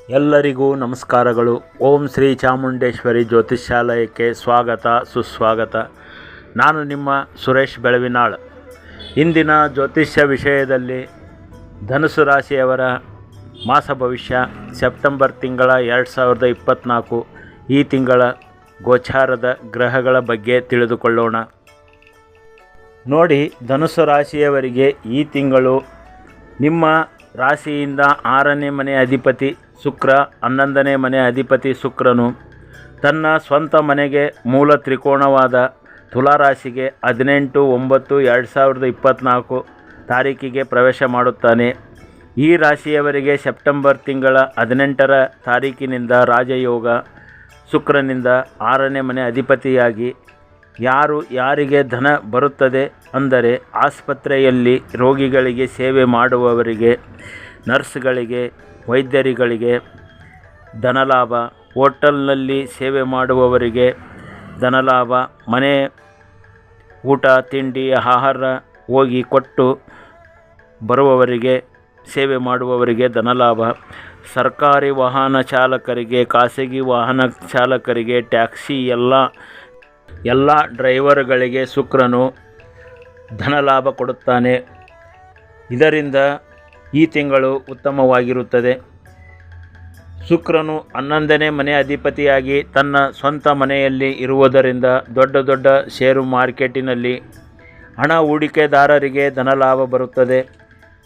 ಎಲ್ಲರಿಗೂ ನಮಸ್ಕಾರಗಳು. ಓಂ ಶ್ರೀ ಚಾಮುಂಡೇಶ್ವರಿ ಜ್ಯೋತಿಷ್ಯಾಲಯಕ್ಕೆ ಸ್ವಾಗತ ಸುಸ್ವಾಗತ. ನಾನು ನಿಮ್ಮ ಸುರೇಶ್ ಬೆಳವಿನಾಳ್. ಇಂದಿನ ಜ್ಯೋತಿಷ್ಯ ವಿಷಯದಲ್ಲಿ ಧನುಸು ರಾಶಿಯವರ ಮಾಸ ಭವಿಷ್ಯ ಸೆಪ್ಟೆಂಬರ್ ತಿಂಗಳ 2024 ಈ ತಿಂಗಳ ಗೋಚಾರದ ಗ್ರಹಗಳ ಬಗ್ಗೆ ತಿಳಿದುಕೊಳ್ಳೋಣ. ನೋಡಿ, ಧನುಸು ರಾಶಿಯವರಿಗೆ ಈ ತಿಂಗಳು ನಿಮ್ಮ ರಾಶಿಯಿಂದ 6ನೇ ಮನೆ ಅಧಿಪತಿ ಶುಕ್ರ, 11ನೇ ಮನೆ ಅಧಿಪತಿ ಶುಕ್ರನು ತನ್ನ ಸ್ವಂತ ಮನೆಗೆ ಮೂಲ ತ್ರಿಕೋಣವಾದ ತುಲಾರಾಶಿಗೆ 18/9/2024 ತಾರೀಕಿಗೆ ಪ್ರವೇಶ ಮಾಡುತ್ತಾನೆ. ಈ ರಾಶಿಯವರಿಗೆ ಸೆಪ್ಟೆಂಬರ್ ತಿಂಗಳ 18ರ ತಾರೀಕಿನಿಂದ ರಾಜಯೋಗ ಶುಕ್ರನಿಂದ 6ನೇ ಮನೆ ಅಧಿಪತಿಯಾಗಿ ಯಾರಿಗೆ ಧನ ಬರುತ್ತದೆ ಅಂದರೆ ಆಸ್ಪತ್ರೆಯಲ್ಲಿ ರೋಗಿಗಳಿಗೆ ಸೇವೆ ಮಾಡುವವರಿಗೆ, ನರ್ಸ್ಗಳಿಗೆ, ವೈದ್ಯರುಗಳಿಗೆ ಧನಲಾಭ, ಹೋಟೆಲ್ನಲ್ಲಿ ಸೇವೆ ಮಾಡುವವರಿಗೆ ಧನಲಾಭ, ಮನೆ ಊಟ ತಿಂಡಿ ಆಹಾರ ಹೋಗಿ ಕೊಟ್ಟು ಬರುವವರಿಗೆ ಸೇವೆ ಮಾಡುವವರಿಗೆ ಧನಲಾಭ, ಸರ್ಕಾರಿ ವಾಹನ ಚಾಲಕರಿಗೆ, ಖಾಸಗಿ ವಾಹನ ಚಾಲಕರಿಗೆ, ಟ್ಯಾಕ್ಸಿ ಎಲ್ಲ ಡ್ರೈವರ್ಗಳಿಗೆ ಶುಕ್ರನು ಧನಲಾಭ ಕೊಡುತ್ತಾನೆ. ಇದರಿಂದ ಈ ತಿಂಗಳು ಉತ್ತಮವಾಗಿರುತ್ತದೆ. ಶುಕ್ರನು 11ನೇ ಮನೆ ಅಧಿಪತಿಯಾಗಿ ತನ್ನ ಸ್ವಂತ ಮನೆಯಲ್ಲಿ ಇರುವುದರಿಂದ ದೊಡ್ಡ ಷೇರು ಮಾರ್ಕೆಟಿನಲ್ಲಿ ಹಣ ಹೂಡಿಕೆದಾರರಿಗೆ ಧನಲಾಭ ಬರುತ್ತದೆ.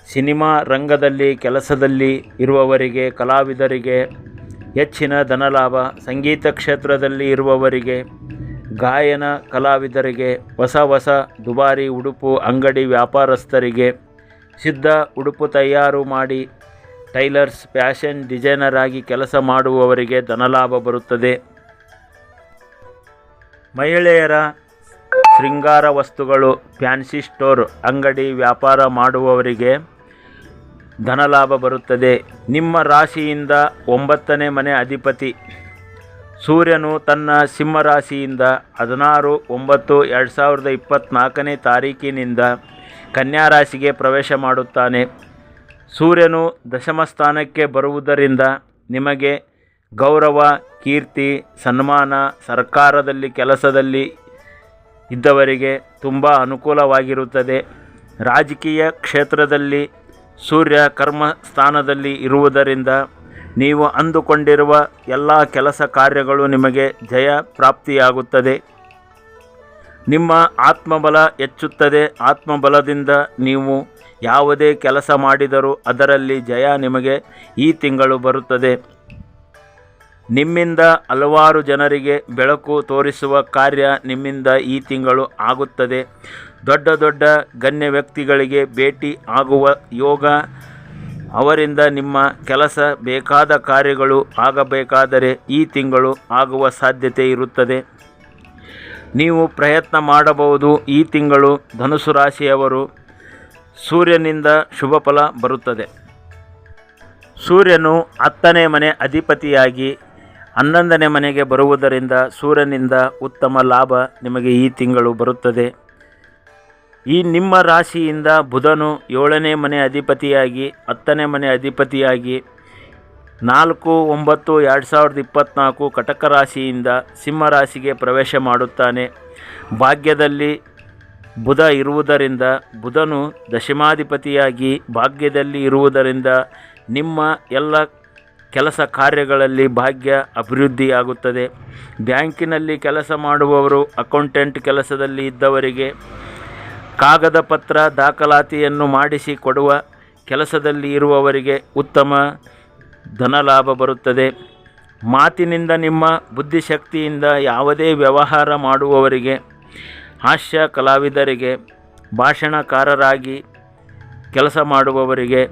ಸಿನಿಮಾ ರಂಗದಲ್ಲಿ ಕೆಲಸದಲ್ಲಿ ಇರುವವರಿಗೆ, ಕಲಾವಿದರಿಗೆ ಹೆಚ್ಚಿನ ಧನಲಾಭ, ಸಂಗೀತ ಕ್ಷೇತ್ರದಲ್ಲಿ ಇರುವವರಿಗೆ, ಗಾಯನ ಕಲಾವಿದರಿಗೆ, ಹೊಸ ದುಬಾರಿ ಉಡುಪು ಅಂಗಡಿ ವ್ಯಾಪಾರಸ್ಥರಿಗೆ, ಸಿದ್ಧ ಉಡುಪು ತಯಾರು ಮಾಡಿ ಟೈಲರ್ಸ್, ಫ್ಯಾಷನ್ ಡಿಸೈನರ್ ಆಗಿ ಕೆಲಸ ಮಾಡುವವರಿಗೆ ಧನಲಾಭ ಬರುತ್ತದೆ. ಮಹಿಳೆಯರ ಶೃಂಗಾರ ವಸ್ತುಗಳು, ಫ್ಯಾನ್ಸಿ ಸ್ಟೋರ್ ಅಂಗಡಿ ವ್ಯಾಪಾರ ಮಾಡುವವರಿಗೆ ಧನಲಾಭ ಬರುತ್ತದೆ. ನಿಮ್ಮ ರಾಶಿಯಿಂದ 9ನೇ ಮನೆ ಅಧಿಪತಿ ಸೂರ್ಯನು ತನ್ನ ಸಿಂಹರಾಶಿಯಿಂದ 16/9/2024 ತಾರೀಕಿನಿಂದ ಕನ್ಯಾ ರಾಶಿಗೆ ಪ್ರವೇಶ ಮಾಡುತ್ತಾನೆ. ಸೂರ್ಯನು ದಶಮ ಸ್ಥಾನಕ್ಕೆ ಬರುವುದರಿಂದ ನಿಮಗೆ ಗೌರವ, ಕೀರ್ತಿ, ಸನ್ಮಾನ, ಸರ್ಕಾರದಲ್ಲಿ ಕೆಲಸದಲ್ಲಿ ಇದ್ದವರಿಗೆ ತುಂಬ ಅನುಕೂಲವಾಗಿರುತ್ತದೆ. ರಾಜಕೀಯ ಕ್ಷೇತ್ರದಲ್ಲಿ ಸೂರ್ಯ ಕರ್ಮ ಸ್ಥಾನದಲ್ಲಿ ಇರುವುದರಿಂದ ನೀವು ಅಂದುಕೊಂಡಿರುವ ಎಲ್ಲ ಕೆಲಸ ಕಾರ್ಯಗಳು ನಿಮಗೆ ಜಯ ಪ್ರಾಪ್ತಿಯಾಗುತ್ತದೆ. ನಿಮ್ಮ ಆತ್ಮಬಲ ಹೆಚ್ಚುತ್ತದೆ. ಆತ್ಮಬಲದಿಂದ ನೀವು ಯಾವುದೇ ಕೆಲಸ ಮಾಡಿದರೂ ಅದರಲ್ಲಿ ಜಯ ನಿಮಗೆ ಈ ತಿಂಗಳು ಬರುತ್ತದೆ. ನಿಮ್ಮಿಂದ ಹಲವಾರು ಜನರಿಗೆ ಬೆಳಕು ತೋರಿಸುವ ಕಾರ್ಯ ನಿಮ್ಮಿಂದ ಈ ತಿಂಗಳು ಆಗುತ್ತದೆ. ದೊಡ್ಡ ಗಣ್ಯ ವ್ಯಕ್ತಿಗಳಿಗೆ ಭೇಟಿ ಆಗುವ ಯೋಗ, ಅವರಿಂದ ನಿಮ್ಮ ಕೆಲಸ ಬೇಕಾದ ಕಾರ್ಯಗಳು ಆಗಬೇಕಾದರೆ ಈ ತಿಂಗಳು ಆಗುವ ಸಾಧ್ಯತೆ ಇರುತ್ತದೆ. ನೀವು ಪ್ರಯತ್ನ ಮಾಡಬಹುದು. ಈ ತಿಂಗಳು ಧನುಸು ರಾಶಿಯವರು ಸೂರ್ಯನಿಂದ ಶುಭ ಫಲ ಬರುತ್ತದೆ. ಸೂರ್ಯನು 10ನೇ ಮನೆ ಅಧಿಪತಿಯಾಗಿ 11ನೇ ಮನೆಗೆ ಬರುವುದರಿಂದ ಸೂರ್ಯನಿಂದ ಉತ್ತಮ ಲಾಭ ನಿಮಗೆ ಈ ತಿಂಗಳು ಬರುತ್ತದೆ. ಈ ನಿಮ್ಮ ರಾಶಿಯಿಂದ ಬುಧನು 7ನೇ ಮನೆ ಅಧಿಪತಿಯಾಗಿ 10ನೇ ಮನೆ ಅಧಿಪತಿಯಾಗಿ 4/9/2024 ಕಟಕ ರಾಶಿಯಿಂದ ಸಿಂಹ ರಾಶಿಗೆ ಪ್ರವೇಶ ಮಾಡುತ್ತಾನೆ. ಭಾಗ್ಯದಲ್ಲಿ ಬುಧ ಇರುವುದರಿಂದ, ಬುಧನು ದಶಮಾಧಿಪತಿಯಾಗಿ ಭಾಗ್ಯದಲ್ಲಿ ಇರುವುದರಿಂದ ನಿಮ್ಮ ಎಲ್ಲ ಕೆಲಸ ಕಾರ್ಯಗಳಲ್ಲಿ ಭಾಗ್ಯ ಅಭಿವೃದ್ಧಿಯಾಗುತ್ತದೆ. ಬ್ಯಾಂಕಿನಲ್ಲಿ ಕೆಲಸ ಮಾಡುವವರು, ಅಕೌಂಟೆಂಟ್ ಕೆಲಸದಲ್ಲಿ ಇದ್ದವರಿಗೆ, ಕಾಗದ ಪತ್ರ ದಾಖಲಾತಿಯನ್ನು ಮಾಡಿಸಿ ಕೊಡುವ ಕೆಲಸದಲ್ಲಿ ಇರುವವರಿಗೆ ಉತ್ತಮ ಧನಲಾಭ ಬರುತ್ತದೆ. ಮಾತಿನಿಂದ, ನಿಮ್ಮ ಬುದ್ಧಿಶಕ್ತಿಯಿಂದ ಯಾವುದೇ ವ್ಯವಹಾರ ಮಾಡುವವರಿಗೆ, ಹಾಸ್ಯ ಕಲಾವಿದರಿಗೆ, ಭಾಷಣಕಾರರಾಗಿ ಕೆಲಸ ಮಾಡುವವರಿಗೆ,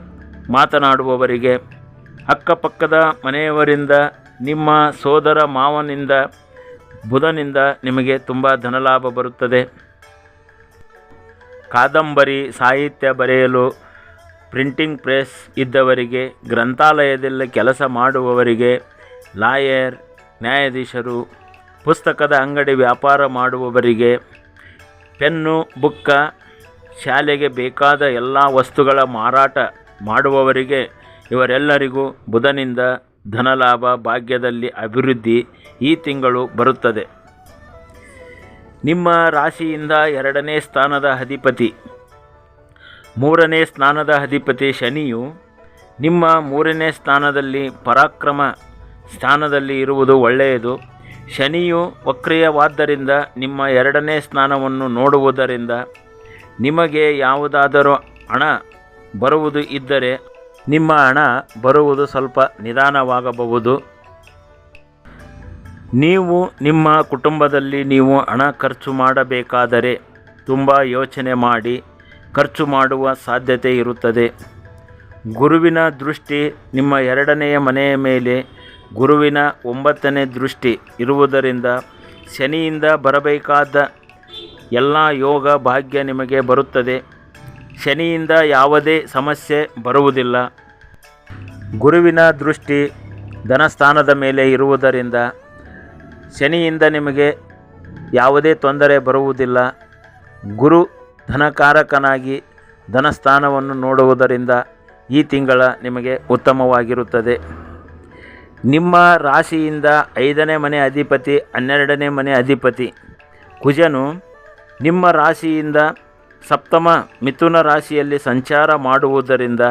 ಮಾತನಾಡುವವರಿಗೆ, ಅಕ್ಕಪಕ್ಕದ ಮನೆಯವರಿಂದ, ನಿಮ್ಮ ಸೋದರ ಮಾವನಿಂದ, ಬುಧನಿಂದ ನಿಮಗೆ ತುಂಬ ಧನಲಾಭ ಬರುತ್ತದೆ. ಕಾದಂಬರಿ ಸಾಹಿತ್ಯ ಬರೆಯಲು ಪ್ರಿಂಟಿಂಗ್ ಪ್ರೆಸ್ ಇದ್ದವರಿಗೆ, ಗ್ರಂಥಾಲಯದಲ್ಲಿ ಕೆಲಸ ಮಾಡುವವರಿಗೆ, ಲಾಯರ್, ನ್ಯಾಯಾಧೀಶರು, ಪುಸ್ತಕದ ಅಂಗಡಿ ವ್ಯಾಪಾರ ಮಾಡುವವರಿಗೆ, ಪೆನ್ನು, ಬುಕ್ಕ, ಶಾಲೆಗೆ ಬೇಕಾದ ಎಲ್ಲ ವಸ್ತುಗಳ ಮಾರಾಟ ಮಾಡುವವರಿಗೆ ಇವರೆಲ್ಲರಿಗೂ ಬುಧನಿಂದ ಧನಲಾಭ, ಭಾಗ್ಯದಲ್ಲಿ ಅಭಿವೃದ್ಧಿ ಈ ತಿಂಗಳು ಬರುತ್ತದೆ. ನಿಮ್ಮ ರಾಶಿಯಿಂದ 2ನೇ ಸ್ಥಾನದ ಅಧಿಪತಿ, 3ನೇ ಸ್ಥಾನದ ಅಧಿಪತಿ ಶನಿಯು ನಿಮ್ಮ 3ನೇ ಸ್ಥಾನದಲ್ಲಿ ಪರಾಕ್ರಮ ಸ್ಥಾನದಲ್ಲಿ ಇರುವುದು ಒಳ್ಳೆಯದು. ಶನಿಯು ವಕ್ರಿಯವಾದ್ದರಿಂದ ನಿಮ್ಮ 2ನೇ ಸ್ಥಾನವನ್ನು ನೋಡುವುದರಿಂದ ನಿಮಗೆ ಯಾವುದಾದರೂ ಹಣ ಬರುವುದು ಇದ್ದರೆ ನಿಮ್ಮ ಹಣ ಬರುವುದು ಸ್ವಲ್ಪ ನಿಧಾನವಾಗಬಹುದು. ನೀವು ನಿಮ್ಮ ಕುಟುಂಬದಲ್ಲಿ ನೀವು ಹಣ ಖರ್ಚು ಮಾಡಬೇಕಾದರೆ ತುಂಬ ಯೋಚನೆ ಮಾಡಿ ಖರ್ಚು ಮಾಡುವ ಸಾಧ್ಯತೆ ಇರುತ್ತದೆ. ಗುರುವಿನ ದೃಷ್ಟಿ ನಿಮ್ಮ 2ನೇ ಮನೆಯ ಮೇಲೆ ಗುರುವಿನ 9ನೇ ದೃಷ್ಟಿ ಇರುವುದರಿಂದ ಶನಿಯಿಂದ ಬರಬೇಕಾದ ಎಲ್ಲ ಯೋಗ ಭಾಗ್ಯ ನಿಮಗೆ ಬರುತ್ತದೆ. ಶನಿಯಿಂದ ಯಾವುದೇ ಸಮಸ್ಯೆ ಬರುವುದಿಲ್ಲ. ಗುರುವಿನ ದೃಷ್ಟಿ ಧನಸ್ಥಾನದ ಮೇಲೆ ಇರುವುದರಿಂದ ಶನಿಯಿಂದ ನಿಮಗೆ ಯಾವುದೇ ತೊಂದರೆ ಬರುವುದಿಲ್ಲ. ಗುರು ಧನಕಾರಕನಾಗಿ ಧನಸ್ಥಾನವನ್ನು ನೋಡುವುದರಿಂದ ಈ ತಿಂಗಳ ನಿಮಗೆ ಉತ್ತಮವಾಗಿರುತ್ತದೆ. ನಿಮ್ಮ ರಾಶಿಯಿಂದ 5ನೇ ಮನೆ ಅಧಿಪತಿ 12ನೇ ಮನೆ ಅಧಿಪತಿ ಕುಜನು ನಿಮ್ಮ ರಾಶಿಯಿಂದ ಸಪ್ತಮ ಮಿಥುನ ರಾಶಿಯಲ್ಲಿ ಸಂಚಾರ ಮಾಡುವುದರಿಂದ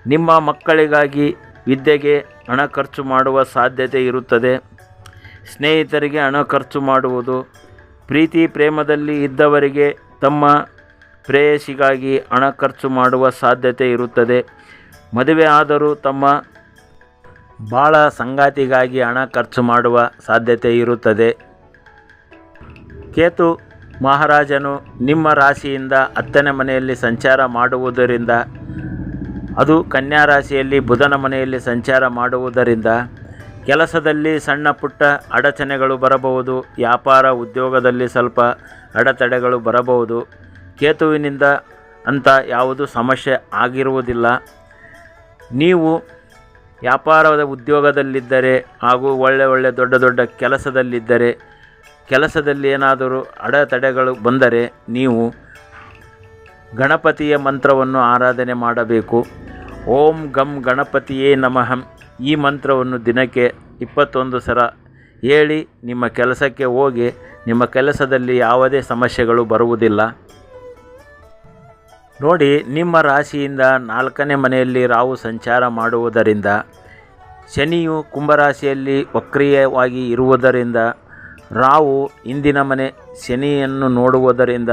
ನಿಮ್ಮ ಮಕ್ಕಳಿಗಾಗಿ ವಿದ್ಯೆಗೆ ಹಣ ಖರ್ಚು ಮಾಡುವ ಸಾಧ್ಯತೆ ಇರುತ್ತದೆ. ಸ್ನೇಹಿತರಿಗೆ ಹಣ ಖರ್ಚು ಮಾಡುವುದು, ಪ್ರೀತಿ ಪ್ರೇಮದಲ್ಲಿ ಇದ್ದವರಿಗೆ ತಮ್ಮ ಪ್ರೇಯಸಿಗಾಗಿ ಹಣ ಖರ್ಚು ಮಾಡುವ ಸಾಧ್ಯತೆ ಇರುತ್ತದೆ. ಮದುವೆ ಆದರೂ ತಮ್ಮ ಬಾಳ ಸಂಗಾತಿಗಾಗಿ ಹಣ ಖರ್ಚು ಮಾಡುವ ಸಾಧ್ಯತೆ ಇರುತ್ತದೆ. ಕೇತು ಮಹಾರಾಜನು ನಿಮ್ಮ ರಾಶಿಯಿಂದ 10ನೇ ಮನೆಯಲ್ಲಿ ಸಂಚಾರ ಮಾಡುವುದರಿಂದ, ಅದು ಕನ್ಯಾ ರಾಶಿಯಲ್ಲಿ ಬುಧನ ಮನೆಯಲ್ಲಿ ಸಂಚಾರ ಮಾಡುವುದರಿಂದ ಕೆಲಸದಲ್ಲಿ ಸಣ್ಣ ಪುಟ್ಟ ಅಡಚಣೆಗಳು ಬರಬಹುದು. ವ್ಯಾಪಾರ ಉದ್ಯೋಗದಲ್ಲಿ ಸ್ವಲ್ಪ ಅಡೆತಡೆಗಳು ಬರಬಹುದು. ಕೇತುವಿನಿಂದ ಅಂತ ಯಾವುದು ಸಮಸ್ಯೆ ಆಗಿರುವುದಿಲ್ಲ. ನೀವು ವ್ಯಾಪಾರದ ಉದ್ಯೋಗದಲ್ಲಿದ್ದರೆ ಹಾಗೂ ಒಳ್ಳೆ ದೊಡ್ಡ ಕೆಲಸದಲ್ಲಿದ್ದರೆ, ಕೆಲಸದಲ್ಲಿ ಏನಾದರೂ ಅಡೆತಡೆಗಳು ಬಂದರೆ ನೀವು ಗಣಪತಿಯ ಮಂತ್ರವನ್ನು ಆರಾಧನೆ ಮಾಡಬೇಕು. ಓಂ ಗಂ ಗಣಪತಿಯೇ ನಮಃ ಈ ಮಂತ್ರವನ್ನು ದಿನಕ್ಕೆ 21 ಸಲ ಹೇಳಿ ನಿಮ್ಮ ಕೆಲಸಕ್ಕೆ ಹೋಗಿ. ನಿಮ್ಮ ಕೆಲಸದಲ್ಲಿ ಯಾವುದೇ ಸಮಸ್ಯೆಗಳು ಬರುವುದಿಲ್ಲ. ನೋಡಿ, ನಿಮ್ಮ ರಾಶಿಯಿಂದ 4ನೇ ಮನೆಯಲ್ಲಿ ರಾಹು ಸಂಚಾರ ಮಾಡುವುದರಿಂದ, ಶನಿಯು ಕುಂಭರಾಶಿಯಲ್ಲಿ ವಕ್ರೀಯವಾಗಿ ಇರುವುದರಿಂದ, ರಾಹು ಹಿಂದಿನ ಮನೆ ಶನಿಯನ್ನು ನೋಡುವುದರಿಂದ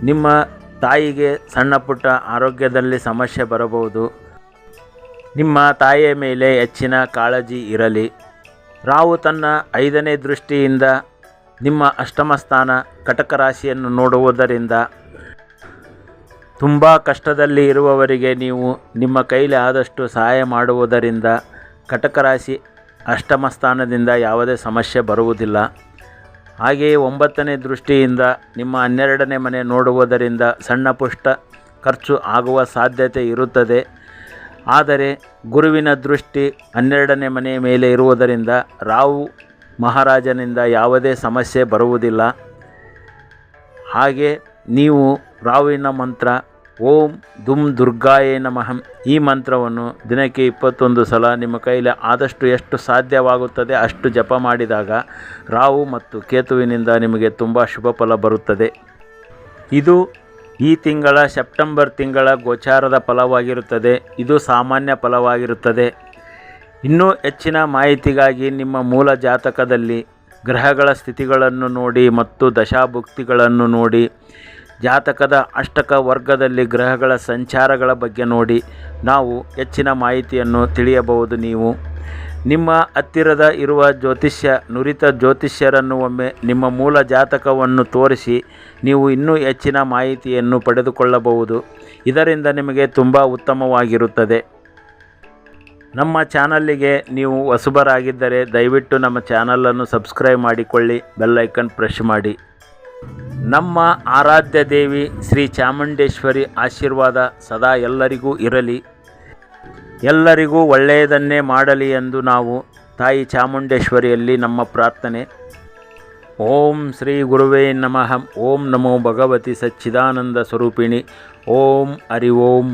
ನಿಮ್ಮ ತಾಯಿಗೆ ಸಣ್ಣ ಪುಟ್ಟ ಆರೋಗ್ಯದಲ್ಲಿ ಸಮಸ್ಯೆ ಬರಬಹುದು. ನಿಮ್ಮ ತಾಯಿಯ ಮೇಲೆ ಹೆಚ್ಚಿನ ಕಾಳಜಿ ಇರಲಿ. ರಾಹು ತನ್ನ 5ನೇ ದೃಷ್ಟಿಯಿಂದ ನಿಮ್ಮ ಅಷ್ಟಮ ಸ್ಥಾನ ಕಟಕ ರಾಶಿಯನ್ನು ನೋಡುವುದರಿಂದ ತುಂಬ ಕಷ್ಟದಲ್ಲಿ ಇರುವವರಿಗೆ ನೀವು ನಿಮ್ಮ ಕೈಲಿ ಆದಷ್ಟು ಸಹಾಯ ಮಾಡುವುದರಿಂದ ಕಟಕ ರಾಶಿ ಅಷ್ಟಮ ಸ್ಥಾನದಿಂದ ಯಾವುದೇ ಸಮಸ್ಯೆ ಬರುವುದಿಲ್ಲ. ಹಾಗೆಯೇ 9ನೇ ದೃಷ್ಟಿಯಿಂದ ನಿಮ್ಮ 12ನೇ ಮನೆ ನೋಡುವುದರಿಂದ ಸಣ್ಣ ಪುಟ್ಟ ಖರ್ಚು ಆಗುವ ಸಾಧ್ಯತೆ ಇರುತ್ತದೆ. ಆದರೆ ಗುರುವಿನ ದೃಷ್ಟಿ 12ನೇ ಮನೆಯ ಮೇಲೆ ಇರುವುದರಿಂದ ರಾಹು ಮಹಾರಾಜನಿಂದ ಯಾವುದೇ ಸಮಸ್ಯೆ ಬರುವುದಿಲ್ಲ. ಹಾಗೆ ನೀವು ರಾಹುವಿನ ಮಂತ್ರ ಓಂ ದುಮ್ ದುರ್ಗಾಯೇ ನಮಃ ಈ ಮಂತ್ರವನ್ನು ದಿನಕ್ಕೆ 21 ಸಲ ನಿಮ್ಮ ಕೈಲಿ ಆದಷ್ಟು ಎಷ್ಟು ಸಾಧ್ಯವಾಗುತ್ತದೆ ಅಷ್ಟು ಜಪ ಮಾಡಿದಾಗ ರಾಹು ಮತ್ತು ಕೇತುವಿನಿಂದ ನಿಮಗೆ ತುಂಬ ಶುಭ ಫಲ ಬರುತ್ತದೆ. ಇದು ಈ ತಿಂಗಳ ಸೆಪ್ಟೆಂಬರ್ ತಿಂಗಳ ಗೋಚಾರದ ಫಲವಾಗಿರುತ್ತದೆ. ಇದು ಸಾಮಾನ್ಯ ಫಲವಾಗಿರುತ್ತದೆ. ಇನ್ನೂ ಹೆಚ್ಚಿನ ಮಾಹಿತಿಗಾಗಿ ನಿಮ್ಮ ಮೂಲ ಜಾತಕದಲ್ಲಿ ಗ್ರಹಗಳ ಸ್ಥಿತಿಗಳನ್ನು ನೋಡಿ ಮತ್ತು ದಶಾಭುಕ್ತಿಗಳನ್ನು ನೋಡಿ, ಜಾತಕದ ಅಷ್ಟಕ ವರ್ಗದಲ್ಲಿ ಗ್ರಹಗಳ ಸಂಚಾರಗಳ ಬಗ್ಗೆ ನೋಡಿ ನಾವು ಹೆಚ್ಚಿನ ಮಾಹಿತಿಯನ್ನು ತಿಳಿಯಬಹುದು. ನೀವು ನಿಮ್ಮ ಹತ್ತಿರದ ಇರುವ ನುರಿತ ಜ್ಯೋತಿಷ್ಯರನ್ನು ಒಮ್ಮೆ ನಿಮ್ಮ ಮೂಲ ಜಾತಕವನ್ನು ತೋರಿಸಿ ನೀವು ಇನ್ನೂ ಹೆಚ್ಚಿನ ಮಾಹಿತಿಯನ್ನು ಪಡೆದುಕೊಳ್ಳಬಹುದು. ಇದರಿಂದ ನಿಮಗೆ ತುಂಬ ಉತ್ತಮವಾಗಿರುತ್ತದೆ. ನಮ್ಮ ಚಾನಲ್ಲಿಗೆ ನೀವು ಹೊಸಬರಾಗಿದ್ದರೆ ದಯವಿಟ್ಟು ನಮ್ಮ ಚಾನಲನ್ನು ಸಬ್ಸ್ಕ್ರೈಬ್ ಮಾಡಿಕೊಳ್ಳಿ, ಬೆಲ್ ಐಕನ್ ಪ್ರೆಸ್ ಮಾಡಿ. ನಮ್ಮ ಆರಾಧ್ಯ ದೇವಿ ಶ್ರೀ ಚಾಮುಂಡೇಶ್ವರಿ ಆಶೀರ್ವಾದ ಸದಾ ಎಲ್ಲರಿಗೂ ಇರಲಿ. ಎಲ್ಲರಿಗೂ ಒಳ್ಳೆಯದನ್ನೇ ಮಾಡಲಿ ಎಂದು ನಾವು ತಾಯಿ ಚಾಮುಂಡೇಶ್ವರಿಯಲ್ಲಿ ನಮ್ಮ ಪ್ರಾರ್ಥನೆ. ಓಂ ಶ್ರೀ ಗುರುವೇ ನಮಃ. ಓಂ ನಮೋ ಭಗವತಿ ಸಚ್ಚಿದಾನಂದ ಸ್ವರೂಪಿಣಿ. ಓಂ ಹರಿ ಓಂ.